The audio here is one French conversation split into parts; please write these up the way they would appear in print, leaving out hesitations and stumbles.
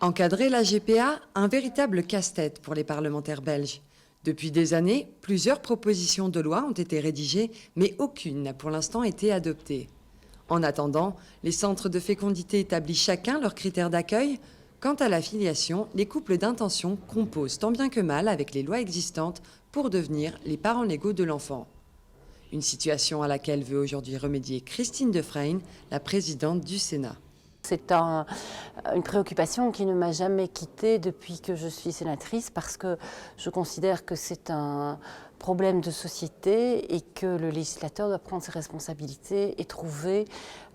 Encadrer la GPA, un véritable casse-tête pour les parlementaires belges. Depuis des années, plusieurs propositions de loi ont été rédigées, mais aucune n'a pour l'instant été adoptée. En attendant, les centres de fécondité établissent chacun leurs critères d'accueil. Quant à la filiation, les couples d'intention composent tant bien que mal avec les lois existantes pour devenir les parents légaux de l'enfant. Une situation à laquelle veut aujourd'hui remédier Christine Defrane, la présidente du Sénat. C'est une préoccupation qui ne m'a jamais quittée depuis que je suis sénatrice parce que je considère que c'est un problème de société et que le législateur doit prendre ses responsabilités et trouver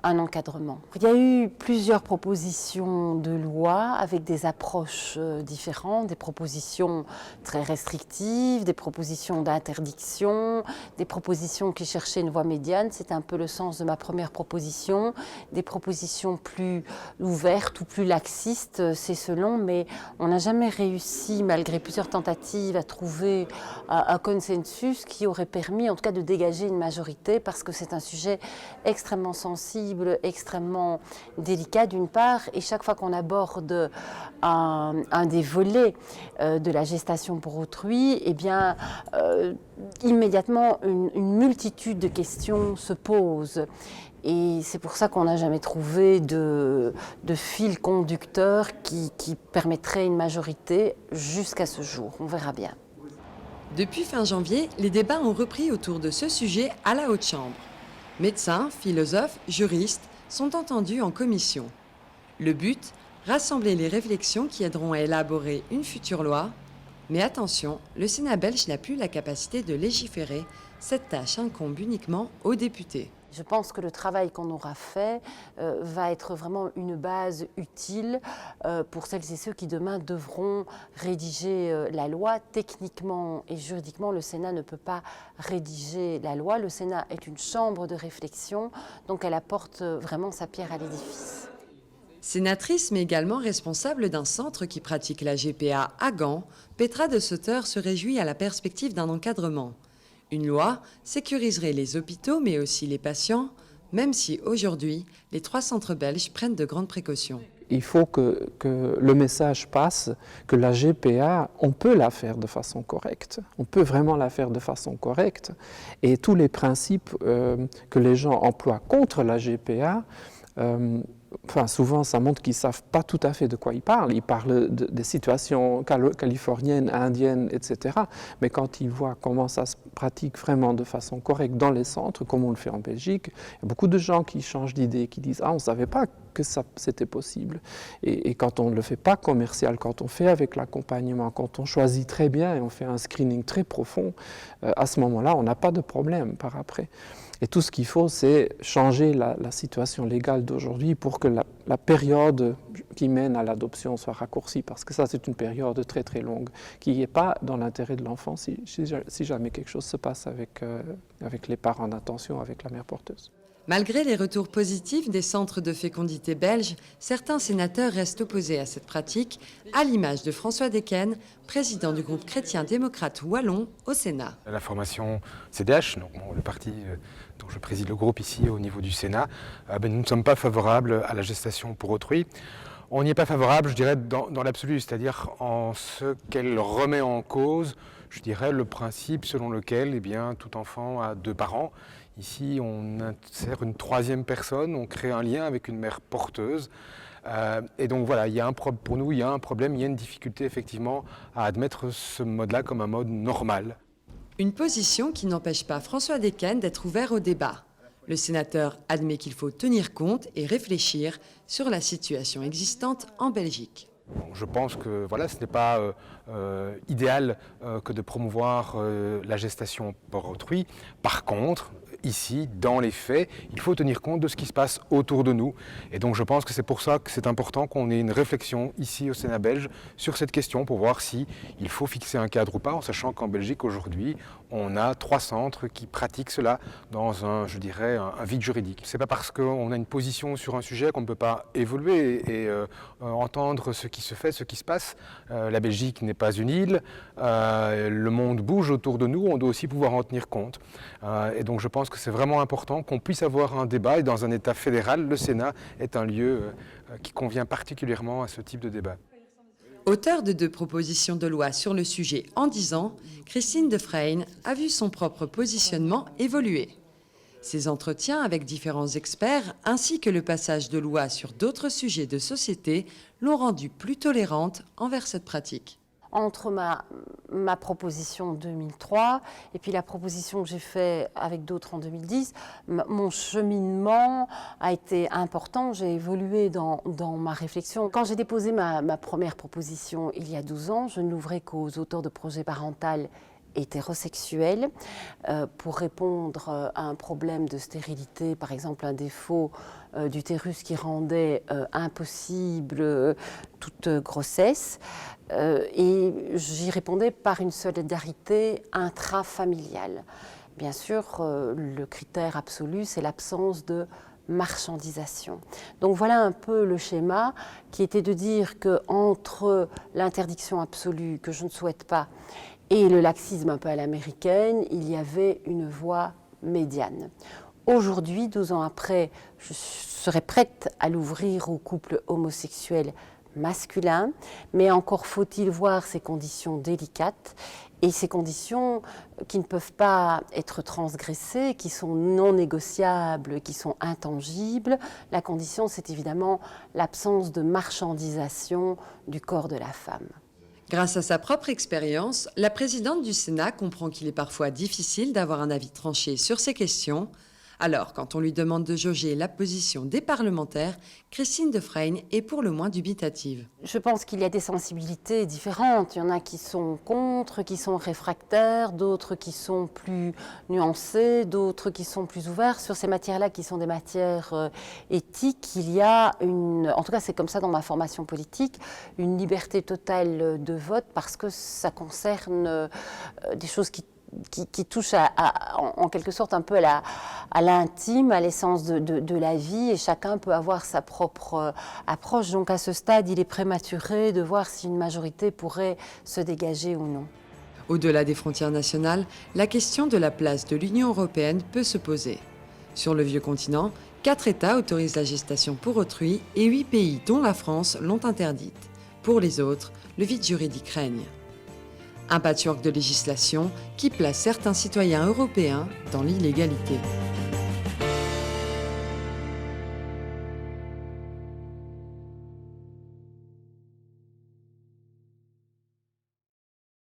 un encadrement. Il y a eu plusieurs propositions de loi avec des approches différentes, des propositions très restrictives, des propositions d'interdiction, des propositions qui cherchaient une voie médiane. C'est un peu le sens de ma première proposition, des propositions plus ouvertes ou plus laxistes, c'est selon, mais on n'a jamais réussi, malgré plusieurs tentatives, à trouver un consensus qui aurait permis en tout cas de dégager une majorité parce que c'est un sujet extrêmement sensible, extrêmement délicat d'une part, et chaque fois qu'on aborde un des volets de la gestation pour autrui, eh bien, immédiatement une multitude de questions se posent. Et c'est pour ça qu'on n'a jamais trouvé de fil conducteur qui permettrait une majorité jusqu'à ce jour. On verra bien. Depuis fin janvier, les débats ont repris autour de ce sujet à la Haute-Chambre. Médecins, philosophes, juristes sont entendus en commission. Le but, rassembler les réflexions qui aideront à élaborer une future loi. Mais attention, le Sénat belge n'a plus la capacité de légiférer. Cette tâche incombe uniquement aux députés. Je pense que le travail qu'on aura fait va être vraiment une base utile pour celles et ceux qui demain devront rédiger la loi. Techniquement et juridiquement, le Sénat ne peut pas rédiger la loi. Le Sénat est une chambre de réflexion, donc elle apporte vraiment sa pierre à l'édifice. Sénatrice, mais également responsable d'un centre qui pratique la GPA à Gand, Petra de Sauter se réjouit à la perspective d'un encadrement. Une loi sécuriserait les hôpitaux, mais aussi les patients, même si aujourd'hui, les 3 centres belges prennent de grandes précautions. Il faut que le message passe que la GPA, on peut la faire de façon correcte. On peut vraiment la faire de façon correcte. Et tous les principes que les gens emploient contre la GPA, souvent, ça montre qu'ils ne savent pas tout à fait de quoi ils parlent. Ils parlent des situations californiennes, indiennes, etc. Mais quand ils voient comment ça se pratique vraiment de façon correcte dans les centres, comme on le fait en Belgique, il y a beaucoup de gens qui changent d'idée, qui disent « Ah, on ne savait pas que c'était possible ». Et quand on ne le fait pas commercial, quand on fait avec l'accompagnement, quand on choisit très bien et on fait un screening très profond, à ce moment-là, on n'a pas de problème par après. Et tout ce qu'il faut, c'est changer la situation légale d'aujourd'hui pour que la période qui mène à l'adoption soit raccourcie, parce que ça, c'est une période très très longue, qui n'est pas dans l'intérêt de l'enfant si jamais quelque chose se passe avec les parents d'intention, avec la mère porteuse. Malgré les retours positifs des centres de fécondité belges, certains sénateurs restent opposés à cette pratique, à l'image de François Dequesne, président du groupe chrétien-démocrate wallon au Sénat. La formation CDH, donc le parti dont je préside le groupe ici au niveau du Sénat, nous ne sommes pas favorables à la gestation pour autrui. On n'y est pas favorable, je dirais, dans l'absolu, c'est-à-dire en ce qu'elle remet en cause, je dirais, le principe selon lequel tout enfant a 2 parents. Ici, on insère une 3e personne, on crée un lien avec une mère porteuse. Et donc voilà, pour nous, il y a un problème, il y a une difficulté effectivement à admettre ce mode-là comme un mode normal. Une position qui n'empêche pas François Dequesne d'être ouvert au débat. Le sénateur admet qu'il faut tenir compte et réfléchir sur la situation existante en Belgique. Je pense que ce n'est pas idéal que de promouvoir la gestation pour autrui. Par contre, ici, dans les faits, il faut tenir compte de ce qui se passe autour de nous. Et donc je pense que c'est pour ça que c'est important qu'on ait une réflexion ici au Sénat belge sur cette question pour voir si il faut fixer un cadre ou pas, en sachant qu'en Belgique aujourd'hui, on a 3 centres qui pratiquent cela dans un vide juridique. C'est pas parce qu'on a une position sur un sujet qu'on ne peut pas évoluer et entendre ce qui se fait, ce qui se passe. La Belgique n'est pas une île, le monde bouge autour de nous, on doit aussi pouvoir en tenir compte. Et donc je pense que c'est vraiment important qu'on puisse avoir un débat, et dans un État fédéral, le Sénat est un lieu qui convient particulièrement à ce type de débat. Auteure de 2 propositions de loi sur le sujet en 10 ans, Christine de Vreijn a vu son propre positionnement évoluer. Ses entretiens avec différents experts ainsi que le passage de lois sur d'autres sujets de société l'ont rendue plus tolérante envers cette pratique. Entre ma proposition en 2003 et puis la proposition que j'ai faite avec d'autres en 2010, mon cheminement a été important, j'ai évolué dans ma réflexion. Quand j'ai déposé ma première proposition il y a 12 ans, je ne l'ouvrais qu'aux auteurs de projets parentaux hétérosexuels pour répondre à un problème de stérilité, par exemple un défaut d'utérus qui rendait impossible toute grossesse. Et j'y répondais par une solidarité intrafamiliale. Bien sûr, le critère absolu, c'est l'absence de marchandisation. Donc voilà un peu le schéma qui était de dire qu'entre l'interdiction absolue, que je ne souhaite pas, et le laxisme un peu à l'américaine, il y avait une voie médiane. Aujourd'hui, 12 ans après, je serais prête à l'ouvrir aux couples homosexuels masculins, mais encore faut-il voir ces conditions délicates et ces conditions qui ne peuvent pas être transgressées, qui sont non négociables, qui sont intangibles. La condition, c'est évidemment l'absence de marchandisation du corps de la femme. Grâce à sa propre expérience, la présidente du Sénat comprend qu'il est parfois difficile d'avoir un avis tranché sur ces questions. Alors, quand on lui demande de jauger la position des parlementaires, Christine de Vreijn est pour le moins dubitative. Je pense qu'il y a des sensibilités différentes. Il y en a qui sont contre, qui sont réfractaires, d'autres qui sont plus nuancés, d'autres qui sont plus ouverts. Sur ces matières-là, qui sont des matières éthiques, il y a en tout cas c'est comme ça dans ma formation politique, une liberté totale de vote parce que ça concerne des choses qui touche en quelque sorte un peu à l'intime, à l'essence de la vie, et chacun peut avoir sa propre approche. Donc à ce stade, il est prématuré de voir si une majorité pourrait se dégager ou non. Au-delà des frontières nationales, la question de la place de l'Union européenne peut se poser. Sur le vieux continent, 4 États autorisent la gestation pour autrui et 8 pays, dont la France, l'ont interdite. Pour les autres, le vide juridique règne. Un patchwork de législation qui place certains citoyens européens dans l'illégalité.